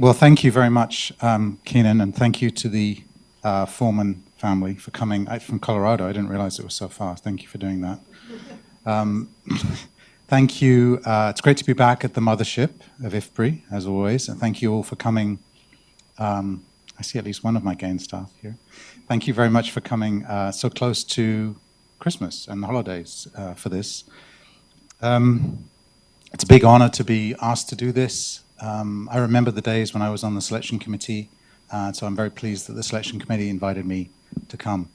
Well, thank you very much, Keenan, and thank you to the Foreman family for coming from Colorado. I didn't realize it was so fast. Thank you for doing that. Thank you. It's great to be back at the mothership of IFPRI, as always, and thank you all for coming. I see at least one of my GAIN staff here. Thank you very much for coming so close to Christmas and the holidays for this. It's a big honor to be asked to do this. I remember the days when I was on the selection committee, so I'm very pleased that the selection committee invited me to come.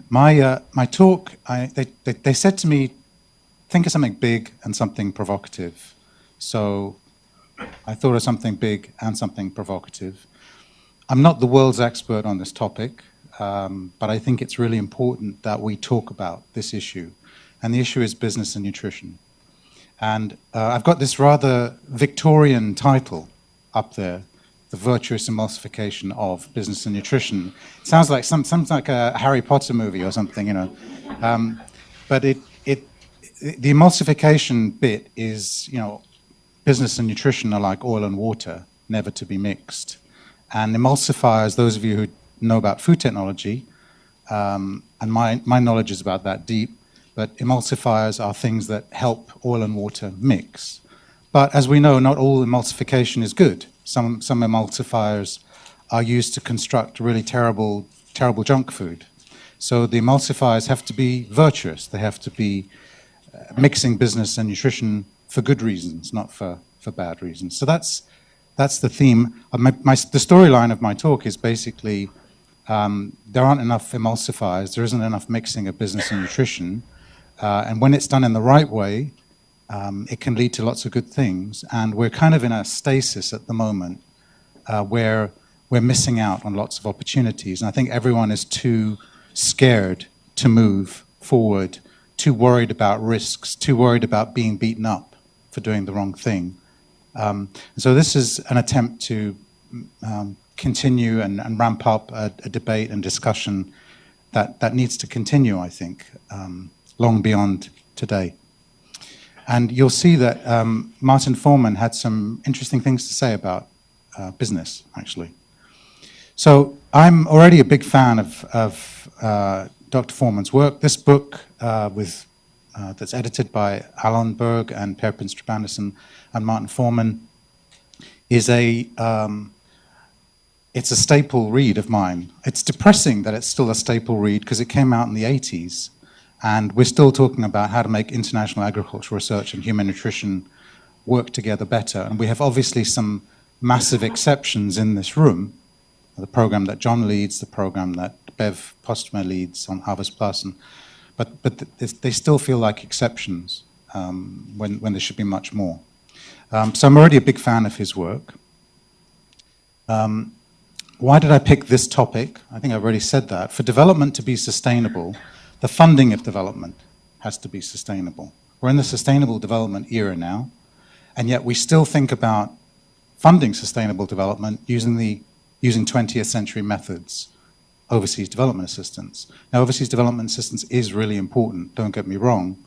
My talk, they said to me, think of something big and something provocative. So I thought of something big and something provocative. I'm not the world's expert on this topic, but I think it's really important that we talk about this issue. And the issue is business and nutrition. And I've got this rather Victorian title up there, the virtuous emulsification of business and nutrition. It sounds like sounds like a Harry Potter movie or something, you know. But the emulsification bit is, you know, business and nutrition are like oil and water, never to be mixed. And emulsifiers, those of you who know about food technology, and my knowledge is about that deep, but emulsifiers are things that help oil and water mix. But as we know, not all emulsification is good. Some emulsifiers are used to construct really terrible junk food. So the emulsifiers have to be virtuous. They have to be mixing business and nutrition for good reasons, not for bad reasons. So that's the theme. The storyline of my talk is basically there aren't enough emulsifiers. There isn't enough mixing of business and nutrition. And when it's done in the right way, it can lead to lots of good things. And we're kind of in a stasis at the moment where we're missing out on lots of opportunities. And I think everyone is too scared to move forward, too worried about risks, too worried about being beaten up for doing the wrong thing. So this is an attempt to continue and ramp up a debate and discussion that needs to continue, I think, long beyond today. And you'll see that Martin Foreman had some interesting things to say about business, actually. So I'm already a big fan of Dr. Foreman's work. This book that's edited by Alan Berg and Per Pinstrup Andersen and Martin Foreman is it's a staple read of mine. It's depressing that it's still a staple read because it came out in the 80s. And we're still talking about how to make international agricultural research and human nutrition work together better. And we have obviously some massive exceptions in this room. The program that John leads, the program that Bev Postma leads on Harvest Plus. But they still feel like exceptions when there should be much more. So I'm already a big fan of his work. Why did I pick this topic? I think I've already said that. For development to be sustainable, the funding of development has to be sustainable. We're in the sustainable development era now, and yet we still think about funding sustainable development using 20th century methods, overseas development assistance. Now, overseas development assistance is really important, don't get me wrong,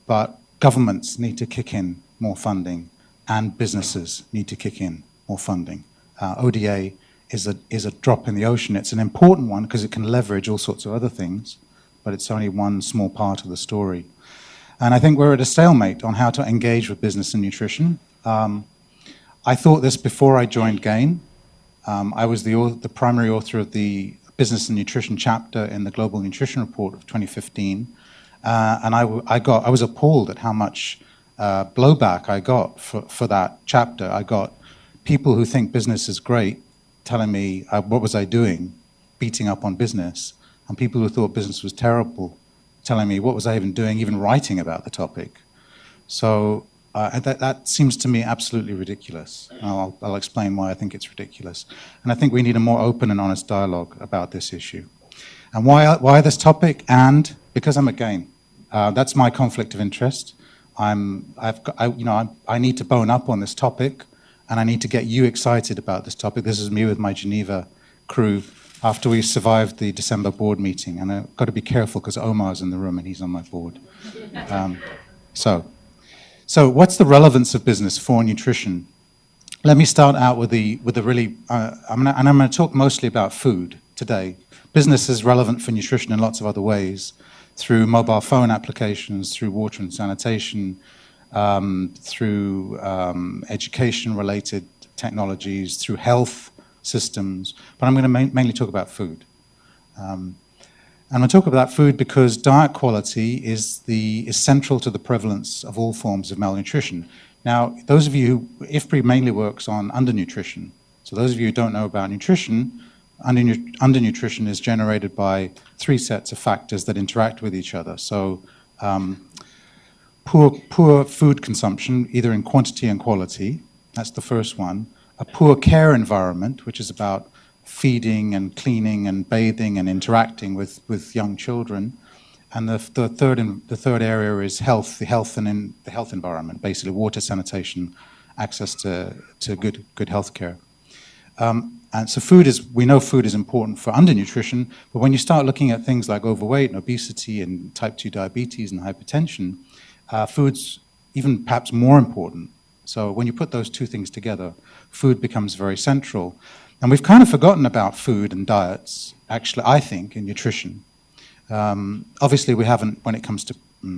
but governments need to kick in more funding, and businesses need to kick in more funding. ODA is a drop in the ocean. It's an important one because it can leverage all sorts of other things, but it's only one small part of the story. And I think we're at a stalemate on how to engage with business and nutrition. I thought this before I joined GAIN. I was the primary author of the Business and Nutrition chapter in the Global Nutrition Report of 2015. And I was appalled at how much blowback I got for that chapter. I got people who think business is great telling me what was I doing, beating up on business. And people who thought business was terrible, telling me what was I even doing, even writing about the topic. So that seems to me absolutely ridiculous. I'll explain why I think it's ridiculous. And I think we need a more open and honest dialogue about this issue. And why this topic? And because I'm a GAIN. That's my conflict of interest. I need to bone up on this topic, and I need to get you excited about this topic. This is me with my Geneva crew after we survived the December board meeting. And I've got to be careful because Omar's in the room and he's on my board. So what's the relevance of business for nutrition? Let me start out with the really, I'm going to talk mostly about food today. Business is relevant for nutrition in lots of other ways, through mobile phone applications, through water and sanitation, through education-related technologies, through health systems. But I'm going to mainly talk about food. And I'm going to talk about food because diet quality is central to the prevalence of all forms of malnutrition. Now, those of you who, IFPRI mainly works on undernutrition. So those of you who don't know about nutrition, undernutrition is generated by three sets of factors that interact with each other. So poor food consumption, either in quantity and quality, that's the first one. A poor care environment, which is about feeding and cleaning and bathing and interacting with young children. And the third area is health, the health environment, basically water, sanitation, access to good health care. And so we know food is important for undernutrition, but when you start looking at things like overweight and obesity and type 2 diabetes and hypertension, food's even perhaps more important. So when you put those two things together, food becomes very central. And we've kind of forgotten about food and diets, actually, I think, in nutrition. Obviously, we haven't when it comes to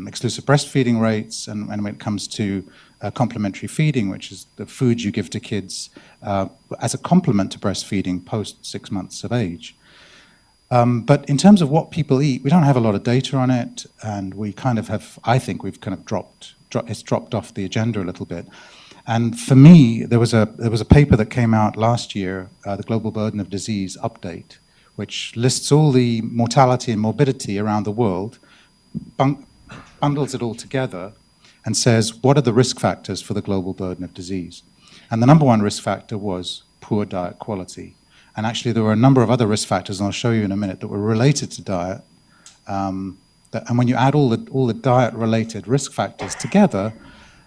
exclusive breastfeeding rates and when it comes to complementary feeding, which is the food you give to kids as a complement to breastfeeding post 6 months of age. But in terms of what people eat, we don't have a lot of data on it, and we kind of have, I think we've kind of it's dropped off the agenda a little bit. And for me, there was a paper that came out last year, the Global Burden of Disease Update, which lists all the mortality and morbidity around the world, bundles it all together, and says, what are the risk factors for the global burden of disease? And the number one risk factor was poor diet quality. And actually, there were a number of other risk factors, and I'll show you in a minute, that were related to diet. And when you add all the diet-related risk factors together,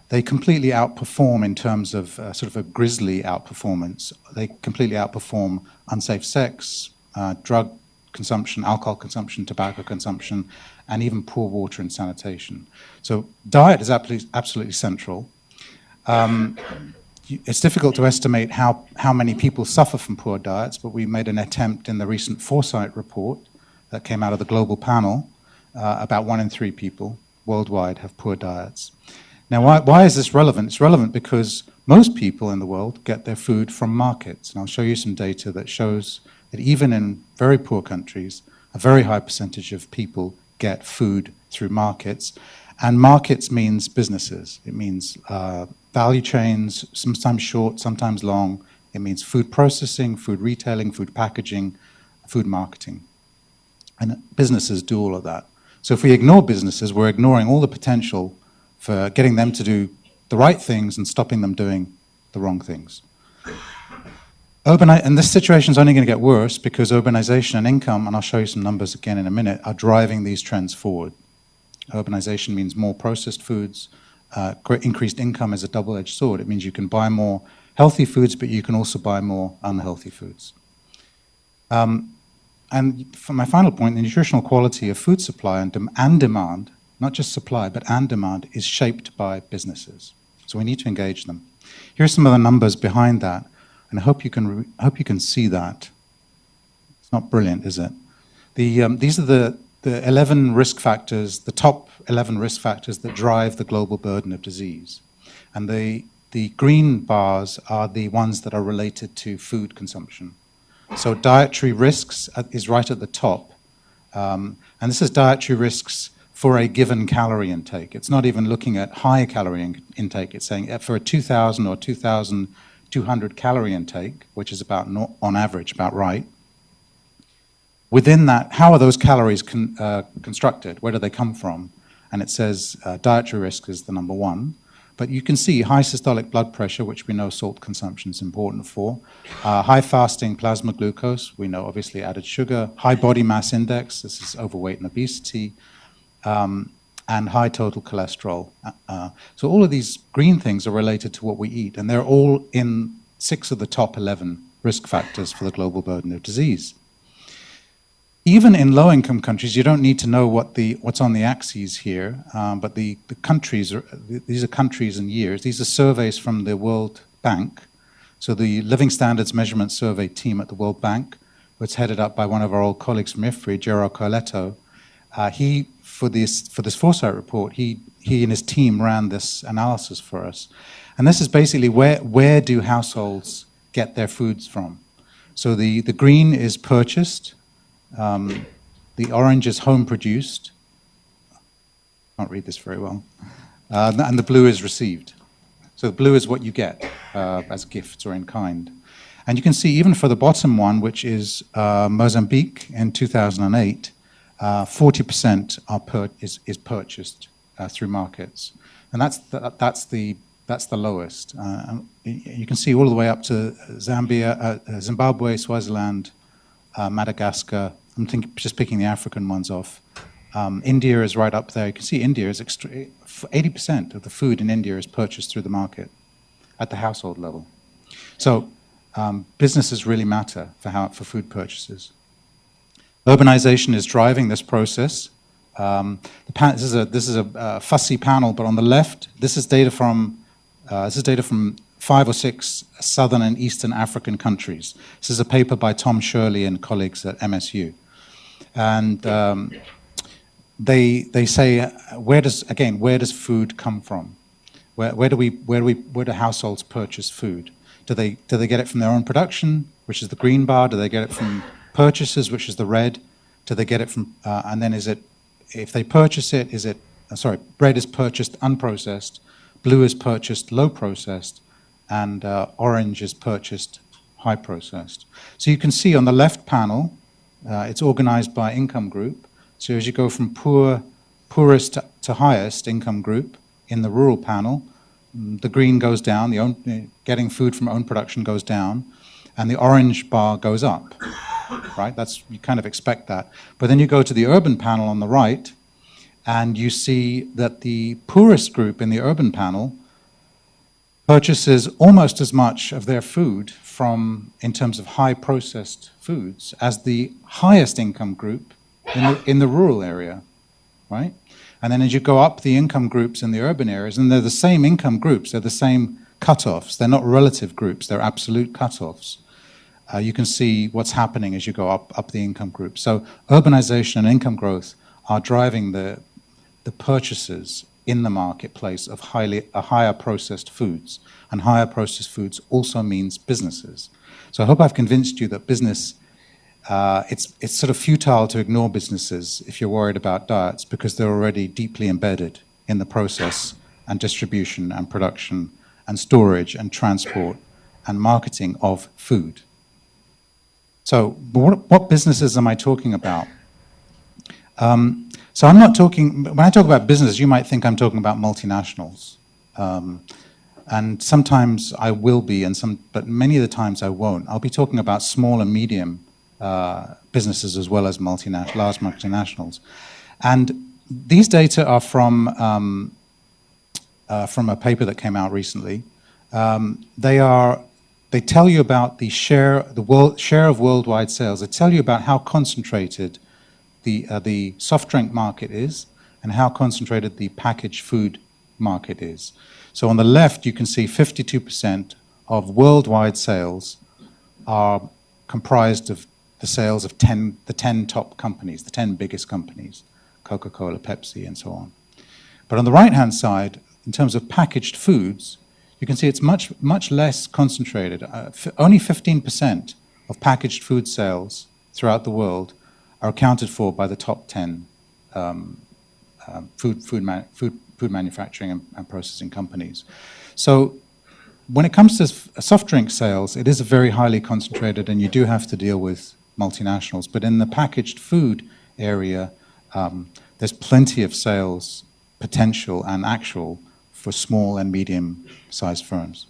they completely outperform in terms of sort of a grisly outperformance. They completely outperform unsafe sex, drug consumption, alcohol consumption, tobacco consumption, and even poor water and sanitation. So diet is absolutely central. It's difficult to estimate how many people suffer from poor diets, but we made an attempt in the recent Foresight report that came out of the global panel. About 1 in 3 people worldwide have poor diets. Now, why is this relevant? It's relevant because most people in the world get their food from markets. And I'll show you some data that shows that even in very poor countries, a very high percentage of people get food through markets. And markets means businesses. It means value chains, sometimes short, sometimes long. It means food processing, food retailing, food packaging, food marketing. And businesses do all of that. So if we ignore businesses, we're ignoring all the potential for getting them to do the right things and stopping them doing the wrong things. And this situation is only going to get worse because urbanization and income, and I'll show you some numbers again in a minute, are driving these trends forward. Urbanization means more processed foods. Increased income is a double-edged sword. It means you can buy more healthy foods, but you can also buy more unhealthy foods. And for my final point, the nutritional quality of food supply and demand, not just supply, but and demand, is shaped by businesses. So we need to engage them. Here are some of the numbers behind that, and I hope you can see that. It's not brilliant, is it? These are the 11 risk factors, the top 11 risk factors that drive the global burden of disease. And the green bars are the ones that are related to food consumption. So dietary risks is right at the top. And this is dietary risks for a given calorie intake. It's not even looking at high calorie intake. It's saying for a 2,000 or 2,200 calorie intake, which is about, on average, about right. Within that, how are those calories constructed? Where do they come from? And it says dietary risk is the number one. But you can see high systolic blood pressure, which we know salt consumption is important for. High fasting plasma glucose, we know obviously added sugar. High body mass index, this is overweight and obesity. And high total cholesterol. So all of these green things are related to what we eat, and they're all in 6 of the top 11 risk factors for the global burden of disease. Even in low-income countries, you don't need to know what's on the axes here, but the countries, these are countries and years. These are surveys from the World Bank. So the Living Standards Measurement Survey team at the World Bank, which headed up by one of our old colleagues from IFPRI, Gerard Carletto, he, for this foresight report, he and his team ran this analysis for us. And this is basically where do households get their foods from? So the green is purchased, the orange is home produced, can't read this very well, and the blue is received. So the blue is what you get as gifts or in kind. And you can see even for the bottom one, which is Mozambique in 2008, 40% is purchased through markets. And that's the lowest. And you can see all the way up to Zambia, Zimbabwe, Swaziland, Madagascar. I'm just picking the African ones off. India is right up there. You can see India is 80% of the food in India is purchased through the market at the household level. So businesses really matter for food purchases. Urbanization is driving this process. This is a fussy panel, but on the left, this is data from 5 or 6 southern and eastern African countries. This is a paper by Tom Shirley and colleagues at MSU, and they say where does food come from? Where do households purchase food? Do they get it from their own production, which is the green bar? Do they get it from purchases, which is the red? Do they get it from and then if they purchase it, red is purchased unprocessed, blue is purchased low processed, and orange is purchased high processed. So you can see on the left panel, it's organized by income group. So as you go from poorest to highest income group in the rural panel, the green goes down, getting food from own production goes down, and the orange bar goes up, right? You kind of expect that. But then you go to the urban panel on the right, and you see that the poorest group in the urban panel purchases almost as much of their food in terms of high processed foods as the highest income group in the rural area, right? And then as you go up the income groups in the urban areas, and they're the same income groups, they're the same cutoffs, they're not relative groups, they're absolute cutoffs. You can see what's happening as you go up the income group. So urbanization and income growth are driving the purchases in the marketplace of higher processed foods, and higher processed foods also means businesses. So I hope I've convinced you that business, it's sort of futile to ignore businesses if you're worried about diets, because they're already deeply embedded in the process and distribution and production and storage and transport and marketing of food. So what businesses am I talking about? So I'm not talking, when I talk about business, you might think I'm talking about multinationals. And sometimes I will be, but many of the times I won't. I'll be talking about small and medium businesses as well as large multinationals. And these data are from a paper that came out recently. They tell you about the share of worldwide sales. They tell you about how concentrated the soft drink market is and how concentrated the packaged food market is. So on the left, you can see 52% of worldwide sales are comprised of the sales of the 10 top companies, the 10 biggest companies, Coca-Cola, Pepsi, and so on. But on the right-hand side, in terms of packaged foods, you can see it's much less concentrated. Only 15% of packaged food sales throughout the world are accounted for by the top 10 food manufacturing and processing companies. So when it comes to soft drink sales, it is very highly concentrated, and you do have to deal with multinationals. But in the packaged food area, there's plenty of sales potential and actual for small and medium-sized firms.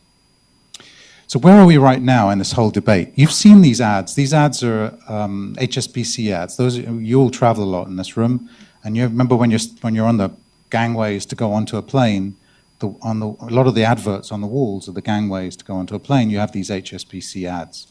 So where are we right now in this whole debate? You've seen these ads. These ads are HSBC ads. You all travel a lot in this room, and you remember when you're on the gangways to go onto a plane, a lot of the adverts on the walls of the gangways to go onto a plane, you have these HSBC ads.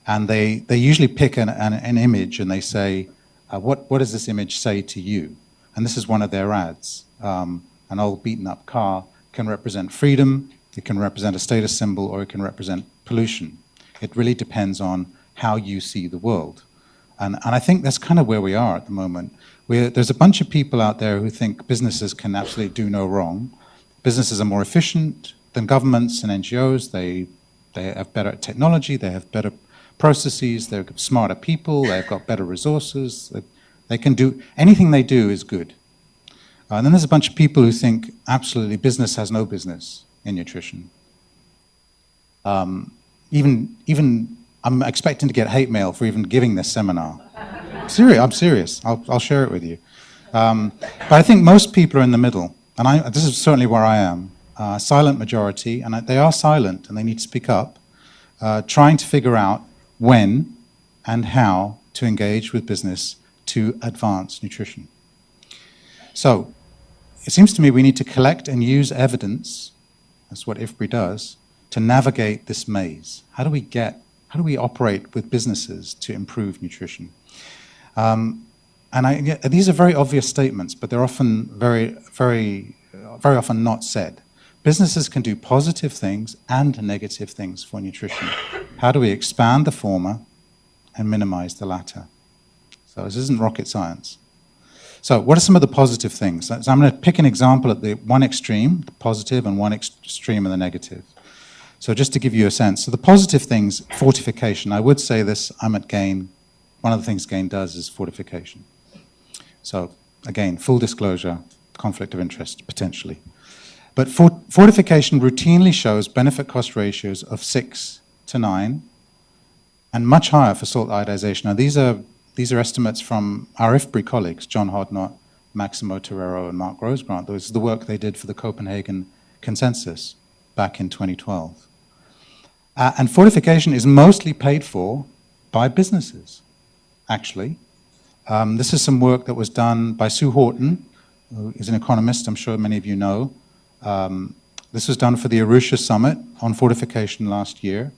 And they usually pick an image, and they say, what does this image say to you? And this is one of their ads. An old beaten up car can represent freedom, it can represent a status symbol, or it can represent pollution. It really depends on how you see the world. And I think that's kind of where we are at the moment. There's a bunch of people out there who think businesses can absolutely do no wrong. Businesses are more efficient than governments and NGOs. They have better technology, they have better processes, they're smarter people, they've got better resources. They can do, anything they do is good. And then there's a bunch of people who think absolutely business has no business in nutrition. Even I'm expecting to get hate mail for even giving this seminar. I'm serious. I'll share it with you. But I think most people are in the middle, and this is certainly where I am. Silent majority, and they are silent, and they need to speak up, trying to figure out when and how to engage with business to advance nutrition. So it seems to me we need to collect and use evidence, that's what IFPRI does, to navigate this maze. How do we operate with businesses to improve nutrition? These are very obvious statements, but they're often very often not said. Businesses can do positive things and negative things for nutrition. How do we expand the former and minimize the latter? So this isn't rocket science. So what are some of the positive things? So I'm going to pick an example at the one extreme, the positive, and one extreme and the negative. So just to give you a sense. So the positive things, fortification. I would say this, I'm at GAIN. One of the things GAIN does is fortification. So again, full disclosure, conflict of interest, potentially. But fortification routinely shows benefit-cost ratios of 6 to 9, and much higher for salt iodization. Now these are estimates from our IFPRI colleagues, John Hodnott, Maximo Torero, and Mark Rosegrant. This is the work they did for the Copenhagen Consensus back in 2012. And fortification is mostly paid for by businesses, actually. This is some work that was done by Sue Horton, who is an economist, I'm sure many of you know. This was done for the Arusha Summit on fortification last year.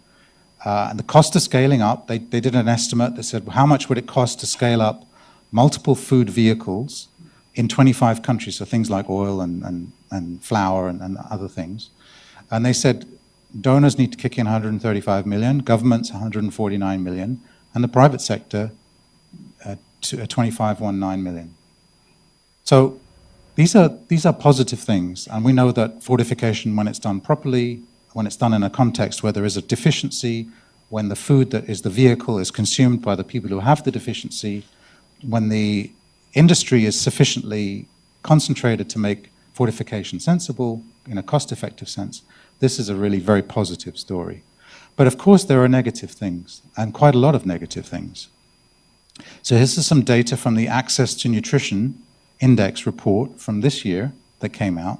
And the cost of scaling up, they did an estimate that said, how much would it cost to scale up multiple food vehicles in 25 countries, so things like oil and flour and other things. And they said, donors need to kick in 135 million, governments 149 million, and the private sector 25.19 million. So these are positive things, and we know that fortification, when it's done properly, when it's done in a context where there is a deficiency, when the food that is the vehicle is consumed by the people who have the deficiency, when the industry is sufficiently concentrated to make fortification sensible in a cost-effective sense, this is a really very positive story. But of course there are negative things, and quite a lot of negative things. So here's some data from the Access to Nutrition Index report from this year that came out,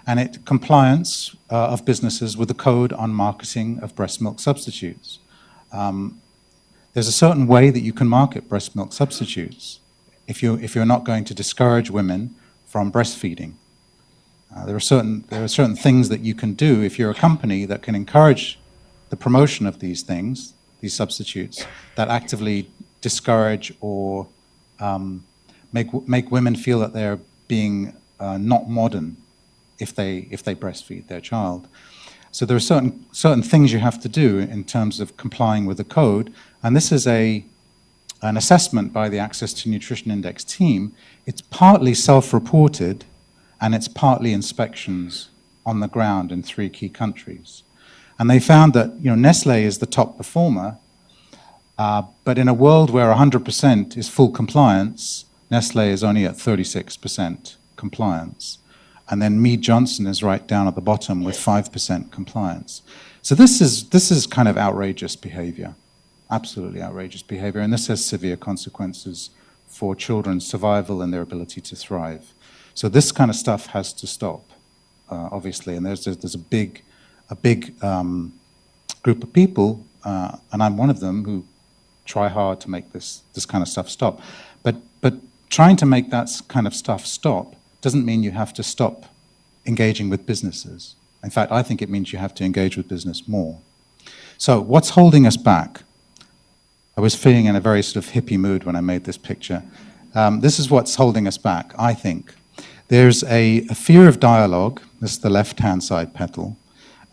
and it compliance of businesses with the code on marketing of breast milk substitutes. There's a certain way that you can market breast milk substitutes if you're not going to discourage women from breastfeeding. There are certain things that you can do if you're a company that can encourage the promotion of these things, these substitutes, that actively discourage or make women feel that they're being not modern if they breastfeed their child. So there are certain things you have to do in terms of complying with the code, and this is an assessment by the Access to Nutrition Index team. It's partly self-reported, and it's partly inspections on the ground in 3 key countries. And they found that Nestlé is the top performer, but in a world where 100% is full compliance, Nestlé is only at 36% compliance. And then Mead Johnson is right down at the bottom with 5% compliance. So this is kind of outrageous behavior, absolutely outrageous behavior, and this has severe consequences for children's survival and their ability to thrive. So this kind of stuff has to stop, obviously, and there's a big group of people, and I'm one of them, who try hard to make this kind of stuff stop. But trying to make that kind of stuff stop doesn't mean you have to stop engaging with businesses. In fact, I think it means you have to engage with business more. So what's holding us back? I was feeling in a very sort of hippie mood when I made this picture. This is what's holding us back, I think. There's a fear of dialogue. This is the left-hand side petal.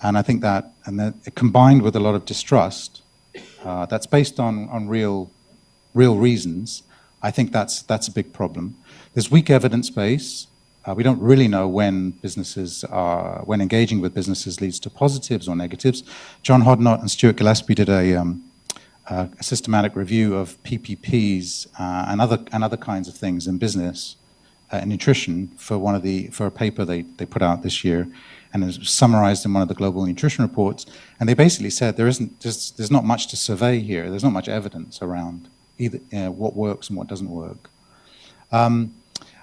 And I think that, and that combined with a lot of distrust, that's based on real reasons, I think that's a big problem. There's weak evidence base. We don't really know when when engaging with businesses leads to positives or negatives. John Hodnott and Stuart Gillespie did a systematic review of PPPs and other kinds of things in business and nutrition for a paper they put out this year, and it was summarized in one of the global nutrition reports. And they basically said there's not much to survey here. There's not much evidence around either what works and what doesn't work.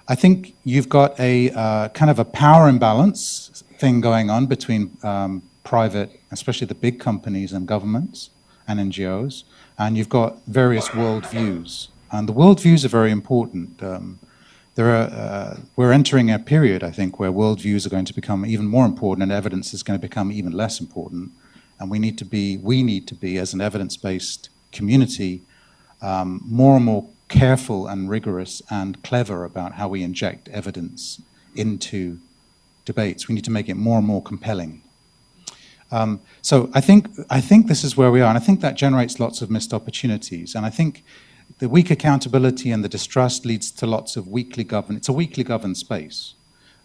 I think you've got a kind of a power imbalance thing going on between private, especially the big companies and governments and NGOs, and you've got various worldviews. And the worldviews are very important. We're entering a period, I think, where worldviews are going to become even more important and evidence is going to become even less important. And we need to be, as an evidence-based community, more and more careful and rigorous and clever about how we inject evidence into debates. We need to make it more and more compelling. So I think this is where we are, and I think that generates lots of missed opportunities. And I think the weak accountability and the distrust leads to lots of weakly governed. It's a weakly governed space.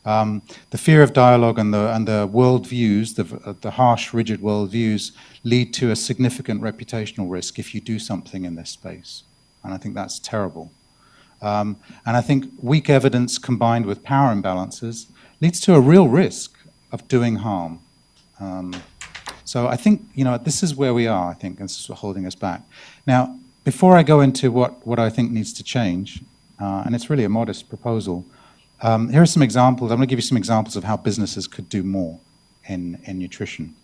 The fear of dialogue and the worldviews, the harsh, rigid worldviews, lead to a significant reputational risk if you do something in this space. And I think that's terrible. And I think weak evidence combined with power imbalances leads to a real risk of doing harm. So I think, this is where we are, I think, and this is what's holding us back. Now, before I go into what I think needs to change, and it's really a modest proposal, here are some examples. I'm going to give you some examples of how businesses could do more in nutrition.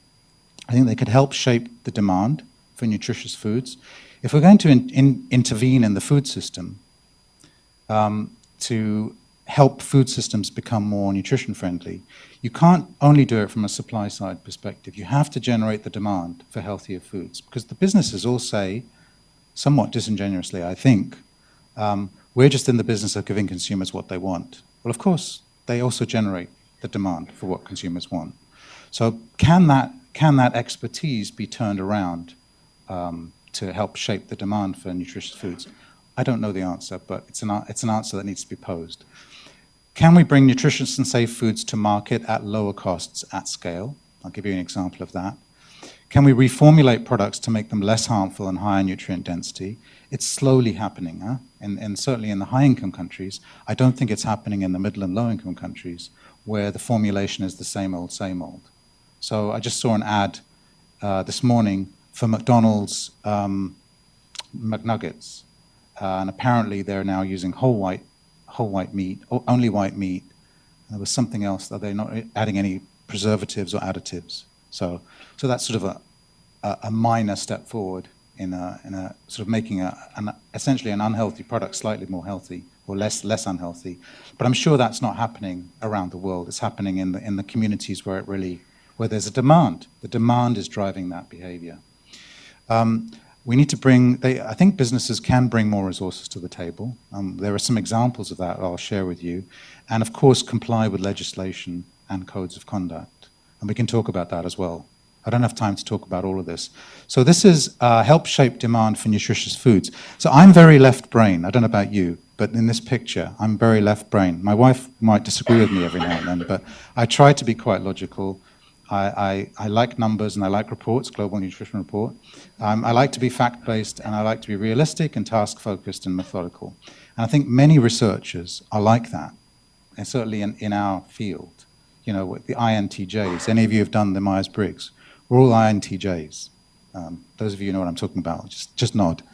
I think they could help shape the demand for nutritious foods. If we're going to intervene in the food system to help food systems become more nutrition friendly, you can't only do it from a supply side perspective. You have to generate the demand for healthier foods, because the businesses all say, somewhat disingenuously, I think, we're just in the business of giving consumers what they want. Well, of course, they also generate the demand for what consumers want. So can that expertise be turned around to help shape the demand for nutritious foods? I don't know the answer, but it's an answer that needs to be posed. Can we bring nutritious and safe foods to market at lower costs at scale? I'll give you an example of that. Can we reformulate products to make them less harmful and higher nutrient density? It's slowly happening, and certainly in the high-income countries. I don't think it's happening in the middle and low-income countries, where the formulation is the same old, same old. So I just saw an ad this morning for McDonald's McNuggets, and apparently they're now using whole white meat, or only white meat. There was something else that they're not adding any preservatives or additives. So that's sort of a minor step forward in a sort of making essentially an unhealthy product slightly more healthy, or less unhealthy. But I'm sure that's not happening around the world. It's happening in the communities where there's a demand. The demand is driving that behavior. We need to I think businesses can bring more resources to the table. There are some examples of that I'll share with you. And of course, comply with legislation and codes of conduct. And we can talk about that as well. I don't have time to talk about all of this. So this is help shape demand for nutritious foods. So I'm very left brain. I don't know about you, but in this picture, I'm very left brain. My wife might disagree with me every now and then, but I try to be quite logical. I like numbers and I like reports, Global Nutrition Report. I like to be fact-based, and I like to be realistic and task-focused and methodical. And I think many researchers are like that, and certainly in our field. With the INTJs. Any of you have done the Myers-Briggs? We're all INTJs. Those of you who know what I'm talking about, just nod.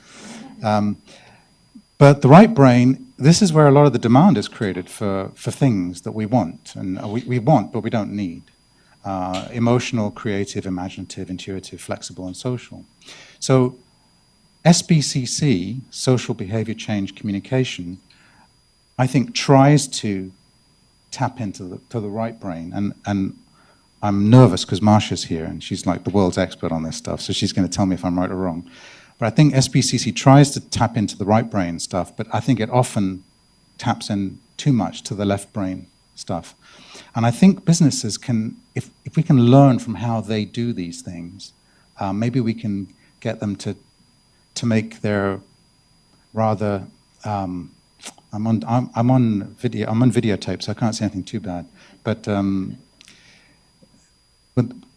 But the right brain, this is where a lot of the demand is created for things that we want, and we want, but we don't need. Emotional, creative, imaginative, intuitive, flexible, and social. So SBCC, Social Behavior Change Communication, I think tries to tap into the right brain. And I'm nervous because Marsha's here, and she's like the world's expert on this stuff, so she's going to tell me if I'm right or wrong. But I think SBCC tries to tap into the right brain stuff, but I think it often taps in too much to the left brain stuff. And I think businesses can, if we can learn from how they do these things, maybe we can get them to make their rather. I'm on videotape, so I can't say anything too bad. But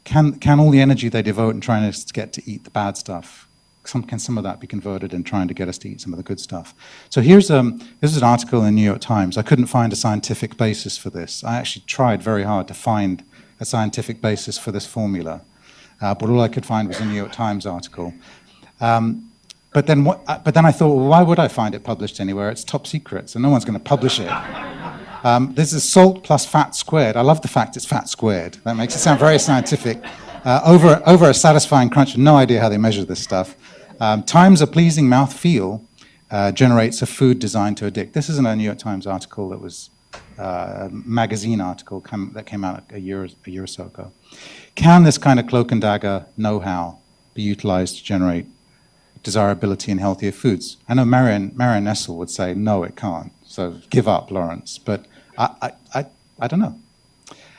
can all the energy they devote in trying to get to eat the bad stuff, can some of that be converted in trying to get us to eat some of the good stuff? So here's this is an article in the New York Times. I couldn't find a scientific basis for this. I actually tried very hard to find a scientific basis for this formula, but all I could find was a New York Times article. But then I thought, well, why would I find it published anywhere? It's top secret, so no one's going to publish it. This is salt plus fat squared. I love the fact it's fat squared. That makes it sound very scientific. Over a satisfying crunch, no idea how they measure this stuff. Times a pleasing mouth feel generates a food designed to addict. This isn't a New York Times article. That was a magazine article that came out a year or so ago. Can this kind of cloak and dagger know-how be utilized to generate desirability in healthier foods? I know Marion Nessel would say, no, it can't. So give up, Lawrence. But I don't know.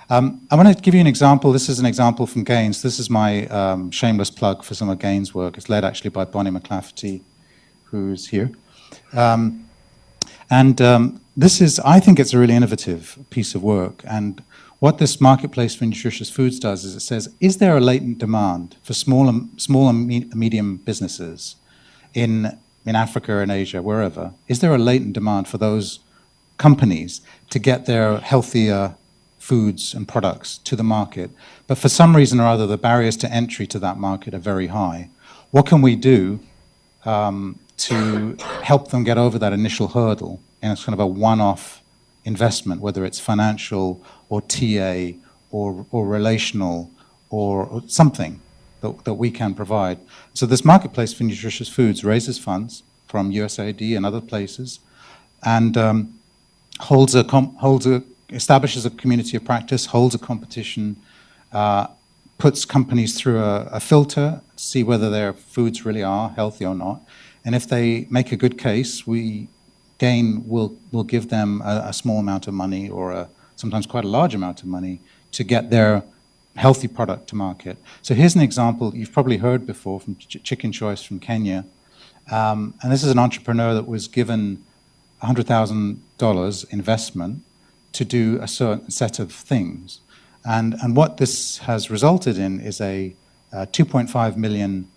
I want to give you an example. This is an example from Gaines. This is my shameless plug for some of Gaines' work. It's led actually by Bonnie McLafferty, who's here. This is, I think it's a really innovative piece of work. And what this Marketplace for Nutritious Foods does is it says, is there a latent demand for small and medium businesses in Africa and Asia, wherever? Is there a latent demand for those companies to get their healthier foods and products to the market? But for some reason or other, the barriers to entry to that market are very high. What can we do to help them get over that initial hurdle? And it's kind of a one-off investment, whether it's financial or TA or relational or something that we can provide. So this Marketplace for Nutritious Foods raises funds from USAID and other places, and establishes a community of practice, holds a competition, puts companies through a filter, see whether their foods really are healthy or not. And if they make a good case, we'll give them a small amount of money or sometimes quite a large amount of money to get their healthy product to market. So here's an example you've probably heard before from Chicken Choice from Kenya. And this is an entrepreneur that was given $100,000 investment to do a certain set of things. And what this has resulted in is a 2.5 million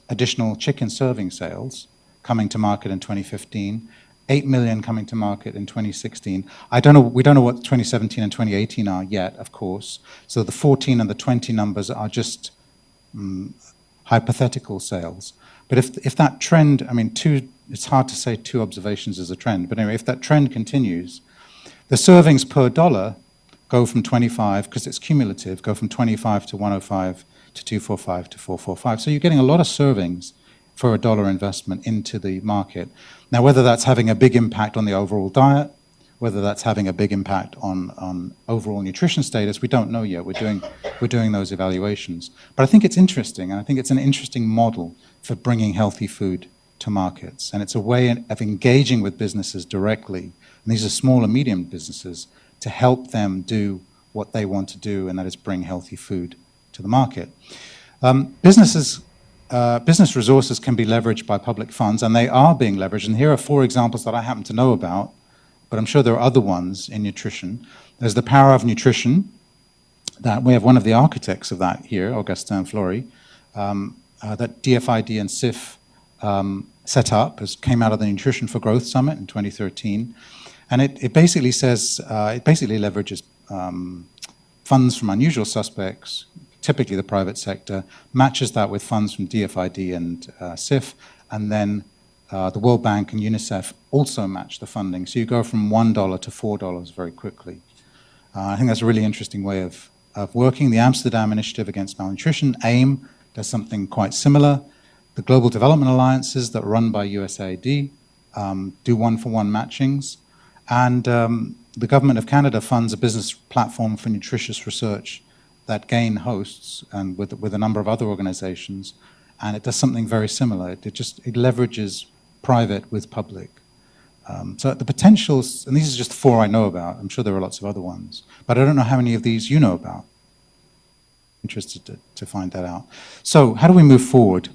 additional chicken serving sales coming to market in 2015, 8 million coming to market in 2016. We don't know what 2017 and 2018 are yet, of course. So the 14 and the 20 numbers are just hypothetical sales. But if that trend, it's hard to say two observations as a trend, but anyway, if that trend continues, the servings per dollar go from 25, because it's cumulative, go from 25 to 105 to 245 to 445. So you're getting a lot of servings for a dollar investment into the market. Now, whether that's having a big impact on the overall diet, whether that's having a big impact on overall nutrition status, we don't know yet. We're doing those evaluations. But I think it's interesting, and I think it's an interesting model for bringing healthy food to markets. And it's a way of engaging with businesses directly, and these are small and medium businesses, to help them do what they want to do, and that is bring healthy food to the market. Business resources can be leveraged by public funds, and they are being leveraged. And here are 4 examples that I happen to know about, but I'm sure there are other ones in nutrition. There's the Power of Nutrition. That we have one of the architects of that here, Augustin Flory, that DFID and CIF set up, came out of the Nutrition for Growth Summit in 2013. And it basically says, it basically leverages funds from unusual suspects, typically the private sector, matches that with funds from DFID and CIF, and then the World Bank and UNICEF also match the funding. So you go from $1 to $4 very quickly. I think that's a really interesting way of working. The Amsterdam Initiative Against Malnutrition, AIM, does something quite similar. The Global Development Alliances that are run by USAID do one-for-one matchings. And the Government of Canada funds a business platform for nutritious research that GAIN hosts, and with a number of other organizations, and it does something very similar. It leverages private with public. So the potentials, and these are just 4 I know about. I'm sure there are lots of other ones, but I don't know how many of these you know about. Interested to find that out. So how do we move forward?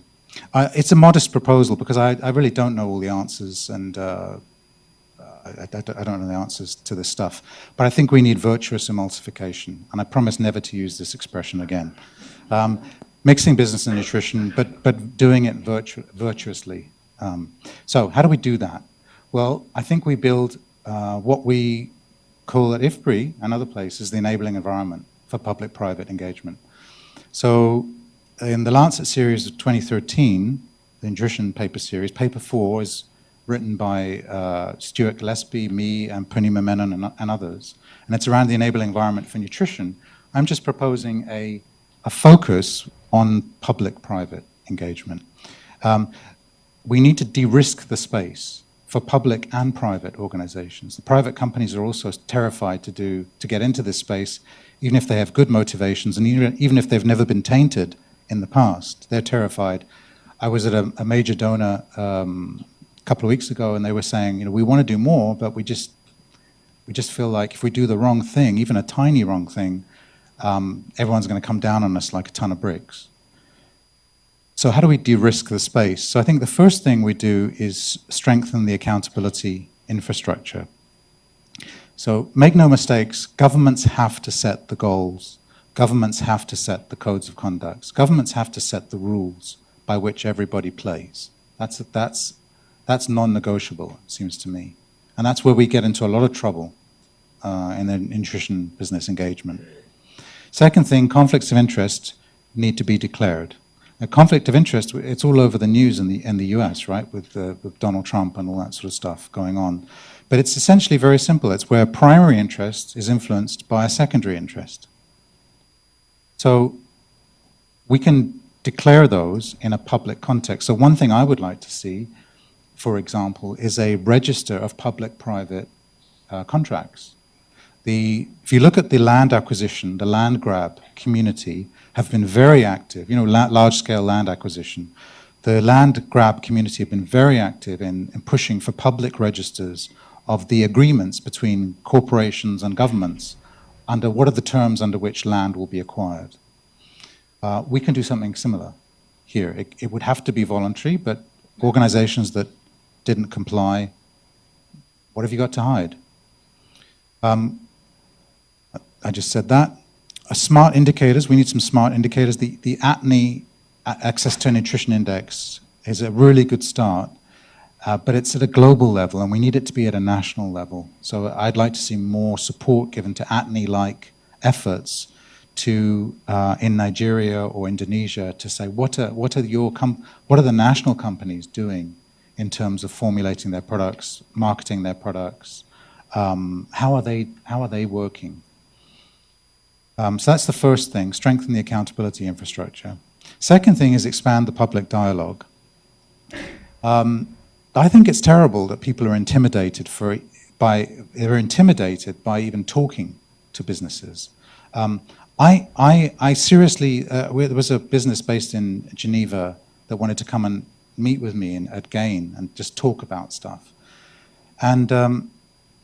It's a modest proposal because I really don't know all the answers, and I don't know the answers to this stuff. But I think we need virtuous emulsification, and I promise never to use this expression again. Mixing business and nutrition, but doing it virtuously. So how do we do that? Well, I think we build what we call at IFPRI and other places the enabling environment for public-private engagement. So in the Lancet series of 2013, the nutrition paper series, paper 4 is written by Stuart Gillespie, me, and Purnima Menon and others. And it's around the enabling environment for nutrition. I'm just proposing a focus on public-private engagement. We need to de-risk the space for public and private organizations. The private companies are also terrified to get into this space, even if they have good motivations, and even if they've never been tainted in the past. They're terrified. I was at a major donor a couple of weeks ago, and they were saying, we want to do more, but we just feel like if we do the wrong thing, even a tiny wrong thing, everyone's going to come down on us like a ton of bricks. So how do we de-risk the space? So I think the first thing we do is strengthen the accountability infrastructure. So make no mistakes, governments have to set the goals. Governments have to set the codes of conduct. Governments have to set the rules by which everybody plays. That's non-negotiable, it seems to me. And that's where we get into a lot of trouble in the nutrition business engagement. Second thing, conflicts of interest need to be declared. A conflict of interest, it's all over the news in the US, right, with Donald Trump and all that sort of stuff going on. But it's essentially very simple. It's where primary interest is influenced by a secondary interest. So we can declare those in a public context. So one thing I would like to see, for example, is a register of public-private contracts. If you look at the land acquisition, the land grab community have been very active, large-scale land acquisition. The land grab community have been very active in pushing for public registers of the agreements between corporations and governments under what are the terms under which land will be acquired. We can do something similar here. It would have to be voluntary, but organizations that didn't comply, what have you got to hide? I just said that. Smart indicators, we need some smart indicators. The IFPRI, Access to Nutrition Index, is a really good start, but it's at a global level, and we need it to be at a national level. So I'd like to see more support given to IFPRI-like efforts to, in Nigeria or Indonesia, to say, what are the national companies doing in terms of formulating their products, marketing their products? How are they working? So that's the first thing, strengthen the accountability infrastructure. Second thing is expand the public dialogue. I think it's terrible that people are intimidated by even talking to businesses. I seriously, there was a business based in Geneva that wanted to come and meet with me at GAIN and just talk about stuff. And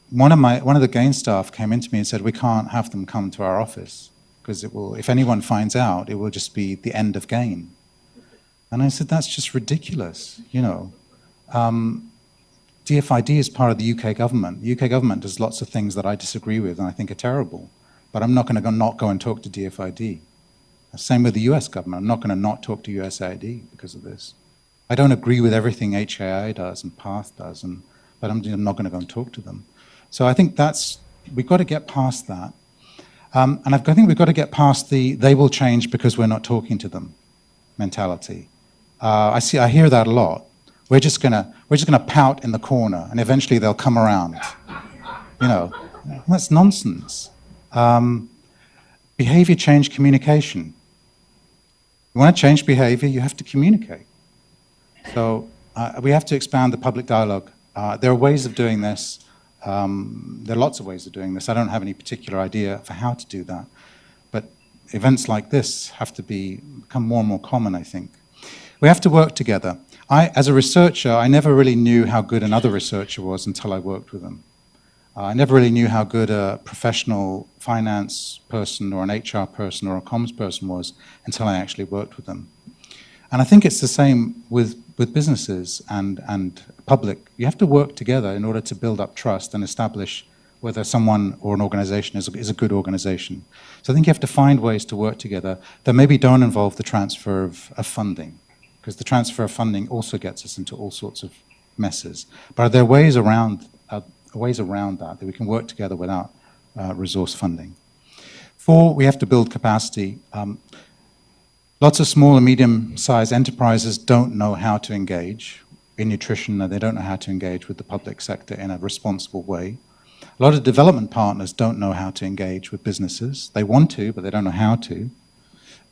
one of the GAIN staff came into me and said, we can't have them come to our office because if anyone finds out, it will just be the end of GAIN. And I said, that's just ridiculous, DFID is part of the UK government. The UK government does lots of things that I disagree with and I think are terrible, but I'm not going to not go and talk to DFID. Same with the US government. I'm not going to not talk to USAID because of this. I don't agree with everything HAI does and PATH does, but I'm not going to go and talk to them. So I think we've got to get past that. And I think we've got to get past the they will change because we're not talking to them mentality. I hear that a lot. We're just gonna pout in the corner and eventually they'll come around. That's nonsense. Behavior change communication. You want to change behavior, you have to communicate. So we have to expand the public dialogue. There are ways of doing this. There are lots of ways of doing this. I don't have any particular idea for how to do that. But events like this have to become more and more common, I think. We have to work together. as a researcher, I never really knew how good another researcher was until I worked with them. I never really knew how good a professional finance person or an HR person or a comms person was until I actually worked with them. And I think it's the same with businesses and public. You have to work together in order to build up trust and establish whether someone or an organization is a good organization. So I think you have to find ways to work together that maybe don't involve the transfer of funding, because the transfer of funding also gets us into all sorts of messes. But there are ways around that we can work together without resource funding. 4, we have to build capacity. Lots of small and medium-sized enterprises don't know how to engage in nutrition, and they don't know how to engage with the public sector in a responsible way. A lot of development partners don't know how to engage with businesses. They want to, but they don't know how to.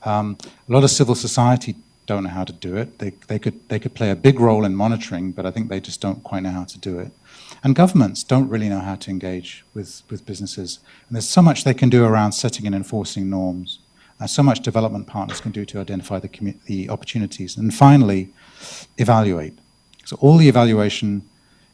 A lot of civil society don't know how to do it. They could play a big role in monitoring, but I think they just don't quite know how to do it. And governments don't really know how to engage with businesses. And there's so much they can do around setting and enforcing norms. So much development partners can do to identify the opportunities. And finally, evaluate. So all the evaluation,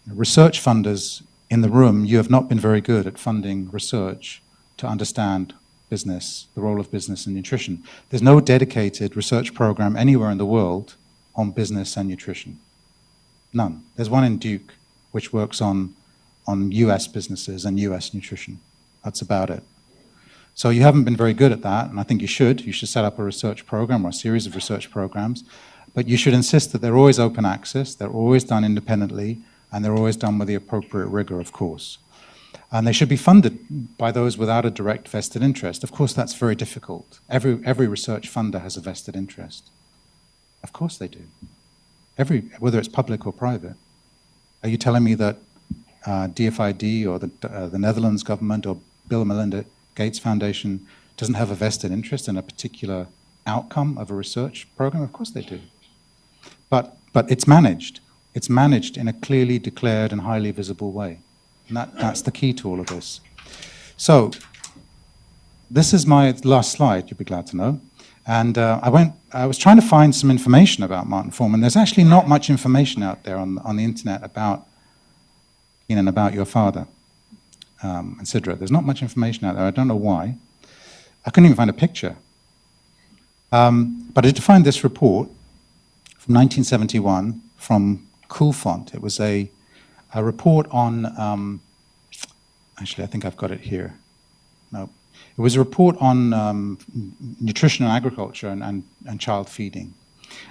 research funders in the room, you have not been very good at funding research to understand business, the role of business in nutrition. There's no dedicated research program anywhere in the world on business and nutrition. None. There's one in Duke, which works on US businesses and US nutrition. That's about it. So you haven't been very good at that, and I think you should. You should set up a research program or a series of research programs, but you should insist that they're always open access, they're always done independently, and they're always done with the appropriate rigor, of course. And they should be funded by those without a direct vested interest. Of course, that's very difficult. Every research funder has a vested interest. Of course they do. Whether it's public or private. Are you telling me that DFID or the Netherlands government or Bill and Melinda Gates Foundation doesn't have a vested interest in a particular outcome of a research program? Of course they do. But it's managed. It's managed in a clearly declared and highly visible way. And that's the key to all of this. So this is my last slide, you'll be glad to know. And I was trying to find some information about Martin Foreman. There's actually not much information out there on the internet about your father. And Sidra. There's not much information out there. I don't know why. I couldn't even find a picture. But I did find this report from 1971 from Coolfont. It was a report on, actually I think I've got it here. No. It was a report on nutrition and agriculture and child feeding.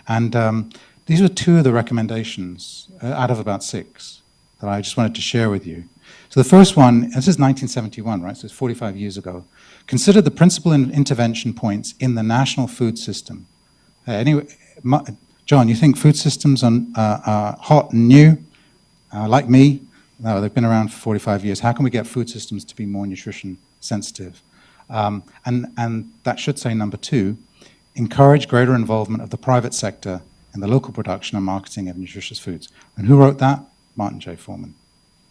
And these were 2 of the recommendations out of about 6 that I just wanted to share with you. So the first one, this is 1971, right? So it's 45 years ago. Consider the principal intervention points in the national food system. Anyway, John, you think food systems are hot and new, like me? No, they've been around for 45 years. How can we get food systems to be more nutrition sensitive? And that should say number 2, encourage greater involvement of the private sector in the local production and marketing of nutritious foods. And who wrote that? Martin J. Foreman.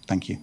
Thank you.